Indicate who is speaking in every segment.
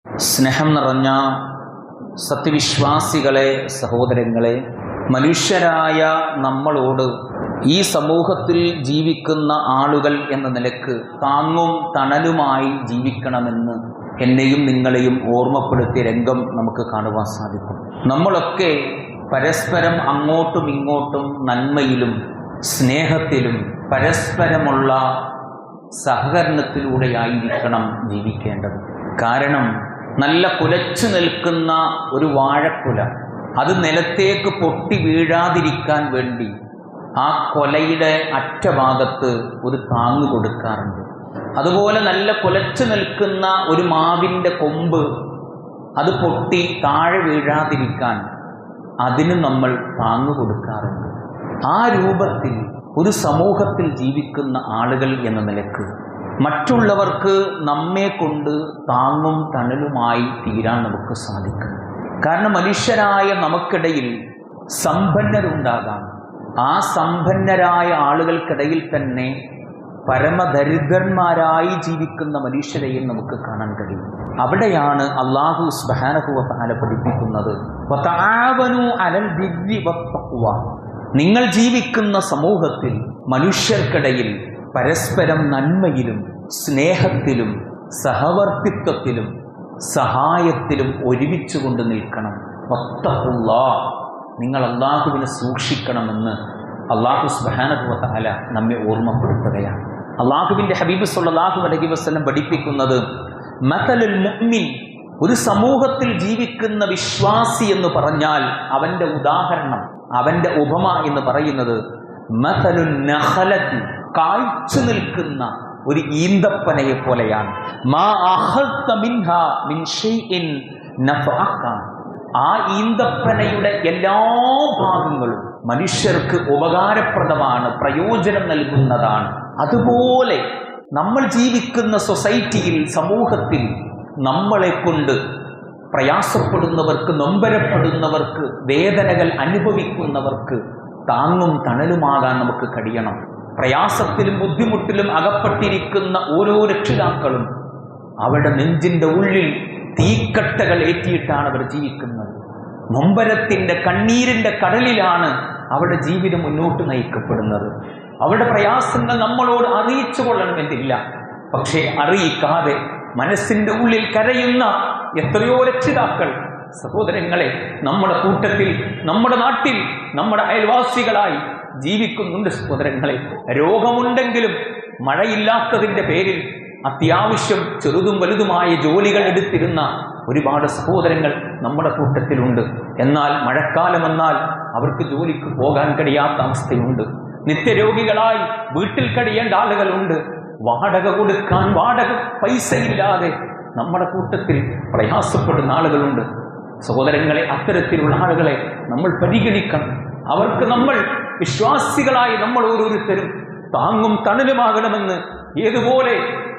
Speaker 1: സ്നേഹം നിറഞ്ഞ സത്യവിശ്വാസികളെ, സഹോദരങ്ങളെ, മനുഷ്യരായ നമ്മളോട് ഈ സമൂഹത്തിൽ ജീവിക്കുന്ന ആളുകൾ എന്ന നിലക്ക് താങ്ങും തണലുമായി ജീവിക്കണമെന്ന് എന്നെയും നിങ്ങളെയും ഓർമ്മപ്പെടുത്തിയ രംഗം നമുക്ക് കാണുവാൻ സാധിക്കും. നമ്മളൊക്കെ പരസ്പരം അങ്ങോട്ടും ഇങ്ങോട്ടും നന്മയിലും സ്നേഹത്തിലും പരസ്പരമുള്ള സഹകരണത്തിലൂടെയായിരിക്കണം ജീവിക്കേണ്ടത്. കാരണം നല്ല കുലച്ചു നിൽക്കുന്ന ഒരു വാഴക്കുല അത് നിലത്തേക്ക് പൊട്ടി വീഴാതിരിക്കാൻ വേണ്ടി ആ കൊലയുടെ അറ്റഭാഗത്ത് ഒരു താങ്ങ് കൊടുക്കാറുണ്ട്. അതുപോലെ നല്ല കുലച്ചു നിൽക്കുന്ന ഒരു മാവിൻ്റെ കൊമ്പ് അത് പൊട്ടി താഴെ വീഴാതിരിക്കാൻ അതിന് നമ്മൾ താങ്ങ് കൊടുക്കാറുണ്ട്. ആ രൂപത്തിൽ ഒരു സമൂഹത്തിൽ ജീവിക്കുന്ന ആളുകൾ എന്ന നിലക്ക് മറ്റുള്ളവർക്ക് നമ്മെ കൊണ്ട് താങ്ങും തണലുമായി തീരാൻ നമുക്ക് സാധിക്കും. കാരണം മനുഷ്യരായ നമുക്കിടയിൽ സമ്പന്നരുണ്ടാകാം. ആ സമ്പന്നരായ ആളുകൾക്കിടയിൽ തന്നെ പരമദരിദ്രന്മാരായി ജീവിക്കുന്ന മനുഷ്യരെയും നമുക്ക് കാണാൻ കഴിയും. അവിടെയാണ് അല്ലാഹു സുബ്ഹാനഹു വ തആല പഠിപ്പിക്കുന്നത്, വതആവനു അലൽ ബിർരി വത്തഖ്വ. നിങ്ങൾ ജീവിക്കുന്ന സമൂഹത്തിൽ മനുഷ്യർക്കിടയിൽ പരസ്പരം നന്മയിലും സ്നേഹത്തിലും സഹവർത്തിത്വത്തിലും സഹായത്തിലും ഒരുമിച്ചുകൊണ്ട് നിൽക്കണം. വത്തഖുല്ലാഹ്, നിങ്ങൾ അല്ലാഹുവിനെ സൂക്ഷിക്കണമെന്ന് അല്ലാഹു സുബ്ഹാനഹു വ തആല നമ്മെ ഓർമ്മപ്പെടുത്തുകയാണ്. അല്ലാഹുവിൻ്റെ ഹബീബ് സ്വല്ലല്ലാഹു അലൈഹി വസല്ലം പഠിപ്പിക്കുന്നത്, മതലുൽ മുഅ്മിൻ, ഒരു സമൂഹത്തിൽ ജീവിക്കുന്ന വിശ്വാസി എന്ന് പറഞ്ഞാൽ അവൻ്റെ ഉദാഹരണം, അവൻ്റെ ഉപമ എന്ന് പറയുന്നത് മതലുൻ നഖലത്തി, കായ്ച്ചു നിൽക്കുന്ന ഒരു ഈന്തപ്പനയെ പോലെയാണ്. മാ അഖൽത മിൻഹാ മിൻ ഷൈഇൻ നഫഅക, ആ ഈന്തപ്പനയുടെ എല്ലാ ഭാഗങ്ങളും മനുഷ്യർക്ക് ഉപകാരപ്രദമാണ്, പ്രയോജനം നൽകുന്നതാണ്. അതുപോലെ നമ്മൾ ജീവിക്കുന്ന സൊസൈറ്റിയിൽ, സമൂഹത്തിൽ നമ്മളെ കൊണ്ട് പ്രയാസപ്പെടുന്നവർക്ക്, നൊമ്പരപ്പെടുന്നവർക്ക്, വേദനകൾ അനുഭവിക്കുന്നവർക്ക് താങ്ങും തണലുമാകാൻ നമുക്ക് കഴിയണം. പ്രയാസത്തിലും ബുദ്ധിമുട്ടിലും അകപ്പെട്ടിരിക്കുന്ന ഓരോ രക്ഷിതാക്കളും അവരുടെ നെഞ്ചിൻ്റെ ഉള്ളിൽ തീക്കട്ടകൾ ഏറ്റിയിട്ടാണ് അവർ ജീവിക്കുന്നത്. നൊമ്പരത്തിൻ്റെ കണ്ണീരിൻ്റെ കടലിലാണ് അവരുടെ ജീവിതം മുന്നോട്ട് നയിക്കപ്പെടുന്നത്. അവരുടെ പ്രയാസങ്ങൾ നമ്മളോട് അറിയിച്ചു കൊള്ളണമെന്നില്ല. പക്ഷേ അറിയിക്കാതെ മനസ്സിൻ്റെ ഉള്ളിൽ കരയുന്ന എത്രയോ രക്ഷിതാക്കൾ, സഹോദരങ്ങളെ, നമ്മുടെ കൂട്ടത്തിൽ, നമ്മുടെ നാട്ടിൽ, നമ്മുടെ അയൽവാസികളായി ജീവിക്കുന്നുണ്ട്. സഹോദരങ്ങളെ, രോഗമുണ്ടെങ്കിലും മഴയില്ലാത്തതിൻ്റെ പേരിൽ അത്യാവശ്യം ചെറുതും വലുതുമായ ജോലികൾ എടുത്തിരുന്ന ഒരുപാട് സഹോദരങ്ങൾ നമ്മുടെ കൂട്ടത്തിലുണ്ട്. എന്നാൽ മഴക്കാലമെന്നാൽ അവർക്ക് ജോലിക്ക് പോകാൻ കഴിയാത്ത അവസ്ഥയുണ്ട്. നിത്യരോഗികളായി വീട്ടിൽ കഴിയേണ്ട ആളുകളുണ്ട്. വാടക കൊടുക്കാൻ വാടക പൈസയില്ലാതെ നമ്മുടെ കൂട്ടത്തിൽ പ്രയാസപ്പെടുന്ന ആളുകളുണ്ട്. സഹോദരങ്ങളെ, അത്തരത്തിലുള്ള ആളുകളെ നമ്മൾ പരിഗണിക്കണം. അവർക്ക് നമ്മൾ വിശ്വാസികളായി നമ്മൾ ഓരോരുത്തരും താങ്ങും തണലുമാകണമെന്ന്, ഏതുപോലെ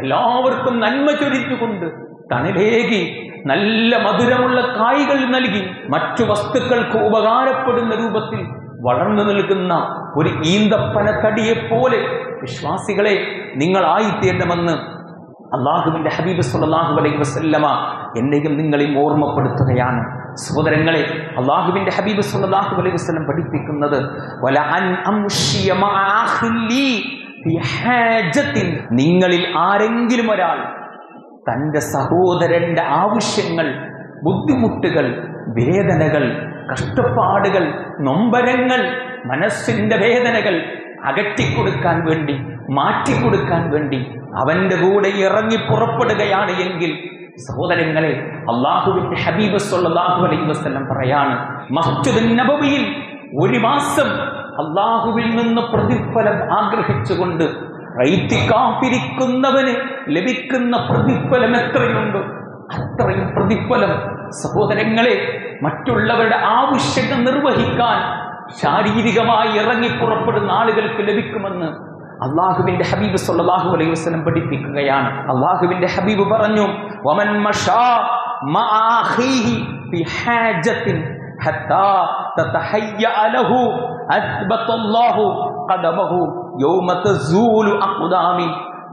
Speaker 1: എല്ലാവർക്കും നന്മ ചൊരിഞ്ഞുകൊണ്ട് തണലേകി നല്ല മധുരമുള്ള കായ്കൾ നൽകി മറ്റു വസ്തുക്കൾക്ക് ഉപകാരപ്പെടുന്ന രൂപത്തിൽ വളർന്നു നിൽക്കുന്ന ഒരു ഈന്തപ്പന തടിയെപ്പോലെ വിശ്വാസികളെ നിങ്ങളായിത്തീരണമെന്ന് അല്ലാഹുവിൻ്റെ ഹബീബ് സ്വല്ലല്ലാഹു അലൈഹി വസല്ലമ എന്നെയും നിങ്ങളെയും ഓർമ്മപ്പെടുത്തുകയാണ്. സഹോദരങ്ങളെ, അല്ലാഹുവിൻ്റെ ഹബീബ് സ്വല്ലല്ലാഹു അലൈഹി വസല്ലം പഠിപ്പിക്കുന്നത്, വല അൻ അംശിയ മഅ അഖ്ലി ഫി ഹാജത്തിൻ, നിങ്ങളിൽ ആരെങ്കിലും ഒരാൾ തൻ്റെ സഹോദരൻ്റെ ആവശ്യങ്ങൾ, ബുദ്ധിമുട്ടുകൾ, വേദനകൾ, കഷ്ടപ്പാടുകൾ, നൊമ്പരങ്ങൾ, മനസ്സിൻ്റെ വേദനകൾ അകറ്റിക്കൊടുക്കാൻ വേണ്ടി, മാറ്റിക്കൊടുക്കാൻ വേണ്ടി അവൻ്റെ കൂടെ ഇറങ്ങി പുറപ്പെടുകയാണ് എങ്കിൽ, സഹോദരങ്ങളെ, അല്ലാഹുവിൻ്റെ ഹബീബ് സ്വല്ലല്ലാഹു അലൈഹി വസല്ലം പറയാണ്, മസ്ജിദുൻ നബവിയിൽ ഒരു മാസം അല്ലാഹുവിൽ നിന്ന് പ്രതിഫലം ആഗ്രഹിച്ചുകൊണ്ട് ഇഅ്തികാഫിരിക്കുന്നവന് ലഭിക്കുന്ന പ്രതിഫലം എത്രയുണ്ട്, അത്രയും പ്രതിഫലം സഹോദരങ്ങളെ മറ്റുള്ളവരുടെ ആവശ്യങ്ങൾ നിർവഹിക്കാൻ ശാരീരികമായി ഇറങ്ങി പുറപ്പെടുന്ന ആളുകൾക്ക് ലഭിക്കുമെന്ന് അല്ലാഹുവിൻ്റെ ഹബീബ് സ്വല്ലല്ലാഹു അലൈഹി വസല്ലം പഠിപ്പിക്കുകയാണ്. അല്ലാഹുവിൻ്റെ ഹബീബ് പറഞ്ഞു, വമൻ മശാ മഅ അഖീഹി ഫി ഹാജത്തിൻ ഹത്താ തതഹയ്യ ലഹു അത്ബതല്ലാഹു ഖദമഹു യൗമ തസൂലു അഖ്ദാമി.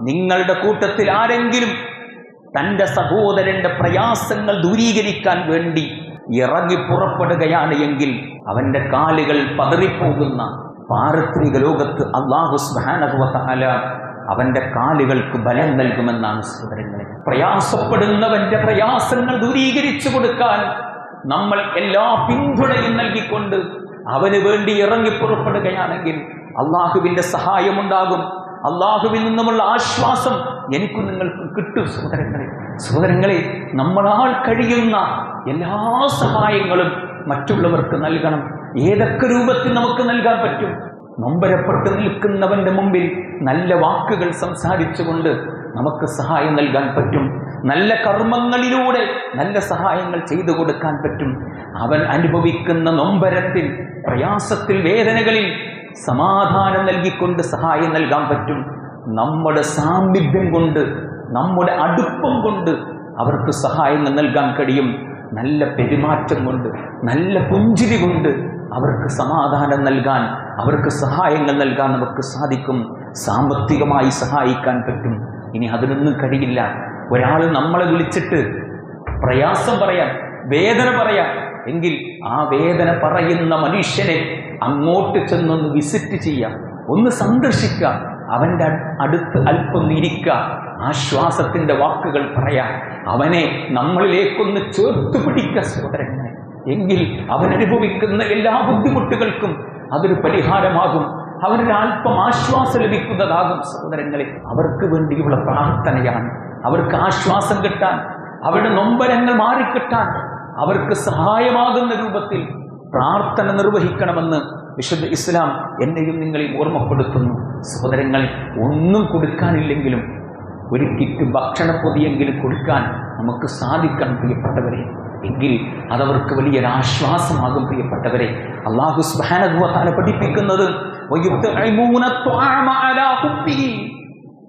Speaker 1: നിങ്ങളുടെ കൂട്ടത്തിൽ ആരെങ്കിലും തൻ്റെ സഹോദരന്റെ പ്രയാസങ്ങൾ ദൂരീകരിക്കാൻ വേണ്ടി ഇറങ്ങി പുറപ്പെടുകയാണ് എങ്കിൽ അവന്റെ കാലുകൾ പതറിപ്പോകുന്ന പാരത്രിക ലോകത്ത് അല്ലാഹു സുബ്ഹാനഹു വ തആല അവന്റെ കാലുകൾക്ക് ബലം നൽകുമെന്നാണ് സഹോദരങ്ങളെ. പ്രയാസപ്പെടുന്നവന്റെ പ്രയാസങ്ങൾ ദൂരീകരിച്ചു കൊടുക്കാൻ നമ്മൾ എല്ലാ പിന്തുണയും നൽകിക്കൊണ്ട് അവന് വേണ്ടി ഇറങ്ങി പുറപ്പെടുകയാണെങ്കിൽ അള്ളാഹുവിന്റെ സഹായമുണ്ടാകും. അള്ളാഹുവിൽ നിന്നുമുള്ള ആശ്വാസം എനിക്കും നിങ്ങൾക്കും കിട്ടും. സഹോദരങ്ങളെ നമ്മളാൽ കഴിയുന്ന എല്ലാ സഹായങ്ങളും മറ്റുള്ളവർക്ക് നൽകണം. ഏതൊക്കെ രൂപത്തിൽ നമുക്ക് നൽകാൻ പറ്റും? നൊമ്പരപ്പെട്ട് നിൽക്കുന്നവന്റെ മുമ്പിൽ നല്ല വാക്കുകൾ സംസാരിച്ചുകൊണ്ട് നമുക്ക് സഹായം നൽകാൻ പറ്റും. നല്ല കർമ്മങ്ങളിലൂടെ നല്ല സഹായങ്ങൾ ചെയ്തു കൊടുക്കാൻ പറ്റും. അവൻ അനുഭവിക്കുന്ന നൊമ്പരത്തിൽ, പ്രയാസത്തിൽ, വേദനകളിൽ സമാധാനം നൽകിക്കൊണ്ട് സഹായം നൽകാൻ പറ്റും. നമ്മുടെ സാമീപ്യം കൊണ്ട്, നമ്മുടെ അടുപ്പം കൊണ്ട് അവർക്ക് സഹായങ്ങൾ നൽകാൻ കഴിയും. നല്ല പെരുമാറ്റം കൊണ്ട്, നല്ല പുഞ്ചിരി കൊണ്ട് അവർക്ക് സമാധാനം നൽകാൻ, അവർക്ക് സഹായങ്ങൾ നൽകാൻ നമുക്ക് സാധിക്കും. സാമ്പത്തികമായി സഹായിക്കാൻ പറ്റും. ഇനി അതിനൊന്നും കഴിയില്ല. ഒരാൾ നമ്മളെ വിളിച്ചിട്ട് പ്രയാസം പറയാൻ, വേദന പറയാൻ എങ്കിൽ ആ വേദന പറയുന്ന മനുഷ്യനെ അങ്ങോട്ട് ചെന്നൊന്ന് വിസിറ്റ് ചെയ്യാം, ഒന്ന് സന്ദർശിക്കാം, അവൻ്റെ അടുത്ത് അല്പം ഇരിക്കുക, ആശ്വാസത്തിൻ്റെ വാക്കുകൾ പറയാം, അവനെ നമ്മളിലേക്കൊന്ന് ചേർത്ത് പിടിക്കുക സഹോദരങ്ങളെ. എങ്കിൽ അവൻ അനുഭവിക്കുന്ന എല്ലാ ബുദ്ധിമുട്ടുകൾക്കും അതൊരു പരിഹാരമാകും. അവനൊരൽപ്പം ആശ്വാസം ലഭിക്കുന്നതാകും സഹോദരങ്ങളെ. അവർക്ക് വേണ്ടിയുള്ള പ്രാർത്ഥനയാണ്. അവർക്ക് ആശ്വാസം കിട്ടാൻ, അവരുടെ നൊമ്പരങ്ങൾ മാറിക്കിട്ടാൻ, അവർക്ക് സഹായമാകുന്ന രൂപത്തിൽ പ്രാർത്ഥന നിർവഹിക്കണമെന്ന് വിശുദ്ധ ഇസ്ലാം എന്നെയും നിങ്ങളെയും ഓർമ്മപ്പെടുത്തുന്നു. സഹോദരങ്ങൾ, ഒന്നും കൊടുക്കാനില്ലെങ്കിലും ഒരു കിറ്റ് ഭക്ഷണപ്പൊതിയെങ്കിലും കൊടുക്കാൻ നമുക്ക് സാധിക്കണം പ്രിയപ്പെട്ടവരെ. എങ്കിൽ അതവർക്ക് വലിയൊരാശ്വാസമാകും പ്രിയപ്പെട്ടവരെ. അല്ലാഹു സുബ്ഹാനഹു വ തആല പഠിപ്പിക്കുന്നത് വയുത്ഇമൂന ത്വഅമ അലാ ഹുബ്ബിഹി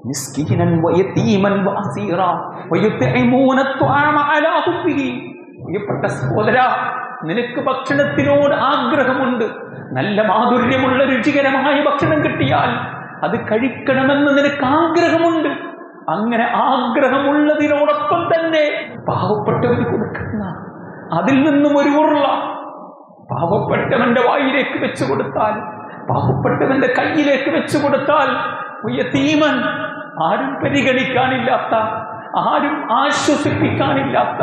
Speaker 1: മിസ്കീനൻ വയതീമൻ വഅസീറാ വയുത്ഇമൂന ത്വഅമ അലാ ഹുബ്ബിഹി. പ്രിയപ്പെട്ട സഹോദരാ, നിനക്ക് ഭക്ഷണത്തിനോട് ആഗ്രഹമുണ്ട്, നല്ല മാധുര്യമുള്ള രുചികരമായ ഭക്ഷണം കിട്ടിയാൽ അത് കഴിക്കണമെന്ന് നിനക്ക് ആഗ്രഹമുണ്ട്. അങ്ങനെ ആഗ്രഹമുള്ളതിനോടൊപ്പം തന്നെ പാവപ്പെട്ടവന് കൊടുക്കുന്ന അതിൽ നിന്നും ഒരു ഉരുള പാവപ്പെട്ടവന്റെ വായിലേക്ക് വെച്ചു കൊടുത്താൽ, പാവപ്പെട്ടവന്റെ കയ്യിലേക്ക് വെച്ചു കൊടുത്താൽ, യതീമൻ, ആരും പരിഗണിക്കാനില്ലാത്ത, ആരും ആശ്വസിപ്പിക്കാനില്ലാത്ത,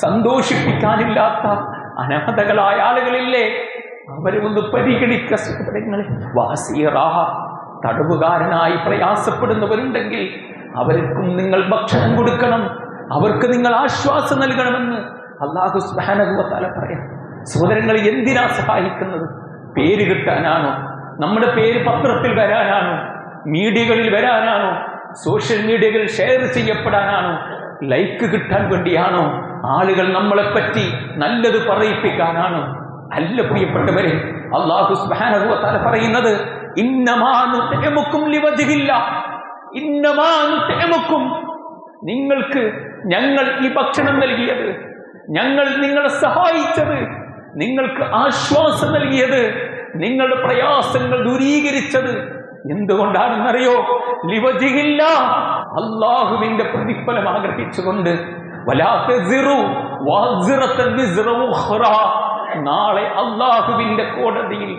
Speaker 1: സന്തോഷിപ്പിക്കാനില്ലാത്ത അനാഥകളായ ആളുകളില്ലേ, അവരെ ഒന്ന് പരിഗണിക്കുക സഹോദരങ്ങളെ. വാസിയറാഹ, തടവുകാരനായി പ്രയാസപ്പെടുന്നവരുണ്ടെങ്കിൽ അവർക്കും നിങ്ങൾ ഭക്ഷണം കൊടുക്കണം, അവർക്ക് നിങ്ങൾ ആശ്വാസം നൽകണമെന്ന് അല്ലാഹു സുബ്ഹാനഹു വ തആല പറയാം. സഹോദരങ്ങൾ, എന്തിനാ സഹായിക്കുന്നത്? പേര് കിട്ടാനാണോ? നമ്മുടെ പേര് പത്രത്തിൽ വരാനാണോ? മീഡിയകളിൽ വരാനാണോ? സോഷ്യൽ മീഡിയകളിൽ ഷെയർ ചെയ്യപ്പെടാനാണോ? ലൈക്ക് കിട്ടാൻ വേണ്ടിയാണോ? ആളുകൾ നമ്മളെപ്പറ്റി നല്ലത് പറയിപ്പിക്കാനാണോ? അല്ല പ്രിയപ്പെട്ടവരെ. അല്ലാഹു സുബ്ഹാനഹു വ തആല പറയുന്നത് ഇന്നമാ നുത്ഇമുക്കും ലിവജ്ഹില്ലാഹ്, ഇന്നമാ നുത്ഇമുക്കും, നിങ്ങൾക്ക് ഞങ്ങൾ ഈ ഭക്ഷണം നൽകിയത്, ഞങ്ങൾ നിങ്ങളെ സഹായിച്ചത്, നിങ്ങൾക്ക് ആശ്വാസം നൽകിയത്, നിങ്ങളുടെ പ്രയാസങ്ങൾ ദൂരീകരിച്ചത് എന്തുകൊണ്ടാണെന്നറിയോ? ലിവജ്ഹില്ലാഹ്, അല്ലാഹുവിന്റെ പ്രതിഫലം ആഗ്രഹിച്ചുകൊണ്ട്. വലാ തസിറു വാസിറത്തുൻ വിസ്റ ഉഖ്റാ, നാളെ അല്ലാഹുവിന്റെ കോടതിയിൽ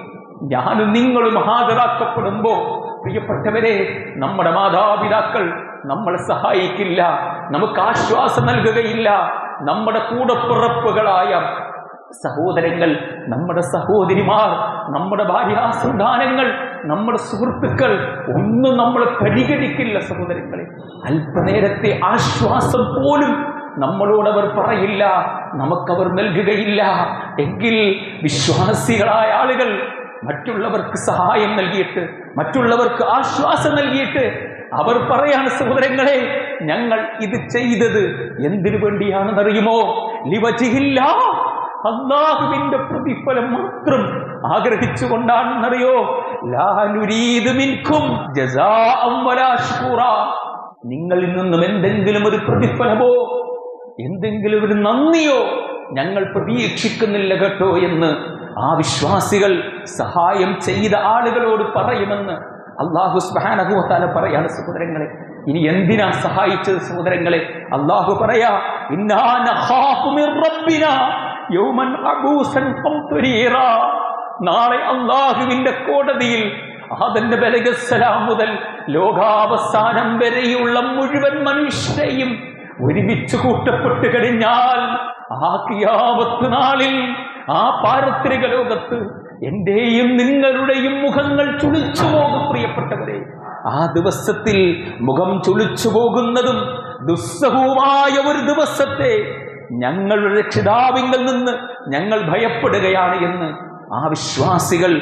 Speaker 1: ഞാനും നിങ്ങളും ഹാജരാക്കപ്പെടുമ്പോ പ്രിയപ്പെട്ടവരെ, നമ്മുടെ മാതാപിതാക്കൾ നമ്മളെ സഹായിക്കില്ല, നമുക്ക് ആശ്വാസം നൽകുകയില്ല. നമ്മുടെ കൂടപ്പിറപ്പുകളായ സഹോദരങ്ങൾ, നമ്മുടെ സഹോദരിമാർ, നമ്മുടെ ഭാര്യാസന്താനങ്ങൾ, നമ്മുടെ സുഹൃത്തുക്കൾ ഒന്നും നമ്മളെ പരിഗണിക്കില്ല സഹോദരങ്ങളെ. അല്പനേരത്തെ ആശ്വാസം പോലും നമ്മളോടവർ പറയില്ല, നമുക്കവർ നൽകുകയില്ല. എങ്കിൽ വിശ്വാസികളായ ആളുകൾ മറ്റുള്ളവർക്ക് സഹായം നൽകിയിട്ട്, മറ്റുള്ളവർക്ക് ആശ്വാസം നൽകിയിട്ട് അവർ പറയാണ്, സഹോദരങ്ങളെ, ഞങ്ങൾ ഇത് ചെയ്തത് എന്തിനു വേണ്ടിയാണെന്നറിയുമോ? ലിവജ്ഹില്ലാഹ്, അല്ലാഹുവിന്റെ പ്രതിഫലം മാത്രം ആഗ്രഹിച്ചുകൊണ്ടാണെന്നറിയോ? ലാ നുരീദു മിൻകും ജസാഅൻ വലാ ശുകൂറാ, നിങ്ങളിൽ നിന്നും എന്തെങ്കിലും ഒരു പ്രതിഫലമോ എന്തെങ്കിലും ഒരു നന്ദിയോ ഞങ്ങൾ പ്രതീക്ഷിക്കുന്നില്ല കേട്ടോ എന്ന് ആ വിശ്വാസികൾ സഹായം ചെയ്ത ആളുകളോട് പറയുമെന്ന് അല്ലാഹു സുബ്ഹാനഹു വ തആല പറയാണ്. സഹോദരങ്ങളെ, ഇനി എന്തിനാ സഹായിച്ചത് സഹോദരങ്ങളെ? അല്ലാഹു പറയാ, ഇന്നാ നഖാഫു മിർ റബ്ബിനാ യൗമൻ അബൂസൻ ഖംതരീറാ. നാളെ അല്ലാഹുവിന്റെ കോടതിയിൽ ആദം നബി അലൈഹിസ്സലാം മുതൽ ലോകാവസാനം വരെയുള്ള മുഴുവൻ മനുഷ്യരെയും ഒരുമിച്ച് കൂട്ടപ്പെട്ടു കഴിഞ്ഞാൽ ആ ഖിയാമത്ത് നാളിൽ, ആ പാരത്രിക ലോകത്ത് എന്റെയും നിങ്ങളുടെയും മുഖങ്ങൾ ചുളിച്ചു പോകും. പ്രിയപ്പെട്ടവരെ, ആ ദിവസത്തിൽ മുഖം ചുളിച്ചു പോകുന്നതും ദുസ്സഹവുമായ ഒരു ദിവസത്തെ ഞങ്ങളുടെ രക്ഷിതാവിങ്കിൽ നിന്ന് ഞങ്ങൾ ഭയപ്പെടുകയാണ് എന്ന് ആ വിശ്വാസികൾ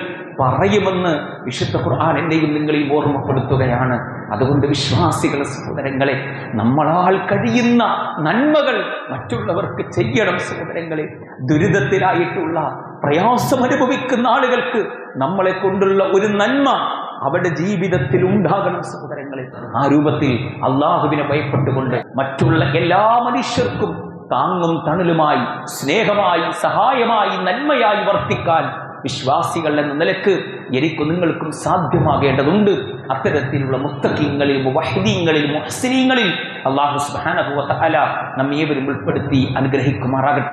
Speaker 1: പറയുമെന്ന് വിശുദ്ധ ഖുർആൻ എന്നെയും നിങ്ങളെയും ഓർമ്മപ്പെടുത്തുകയാണ്. അതുകൊണ്ട് വിശ്വാസികളെ സഹോദരങ്ങളെ, നമ്മളാൽ കഴിയുന്ന നന്മകൾ മറ്റുള്ളവർക്ക് ചെയ്യണം സഹോദരങ്ങളെ. ദുരിതത്തിലായിട്ടുള്ള പ്രയാസം അനുഭവിക്കുന്ന ആളുകൾക്ക് നമ്മളെ കൊണ്ടുള്ള ഒരു നന്മ അവരുടെ ജീവിതത്തിൽ ഉണ്ടാകണം സഹോദരങ്ങളെ. ആ രൂപത്തിൽ അള്ളാഹുവിനെ ഭയപ്പെട്ടുകൊണ്ട് മറ്റുള്ള എല്ലാ മനുഷ്യർക്കും താങ്ങും തണലുമായി, സ്നേഹമായി, സഹായമായി, നന്മയായി വർത്തിക്കാൻ വിശ്വാസികൾ എന്ന നിലക്ക് എനിക്കും നിങ്ങൾക്കും സാധ്യമാകേണ്ടതുണ്ട്. അത്തരത്തിലുള്ള മുത്തഖീങ്ങളിൽ, മുവഹ്ഹിദീങ്ങളിൽ, മുഹ്സിനീങ്ങളിൽ അല്ലാഹു സുബ്ഹാനഹു വ തആല നമ്മേവരും ഉൾപ്പെടുത്തി അനുഗ്രഹിക്കുമാറാകട്ടെ.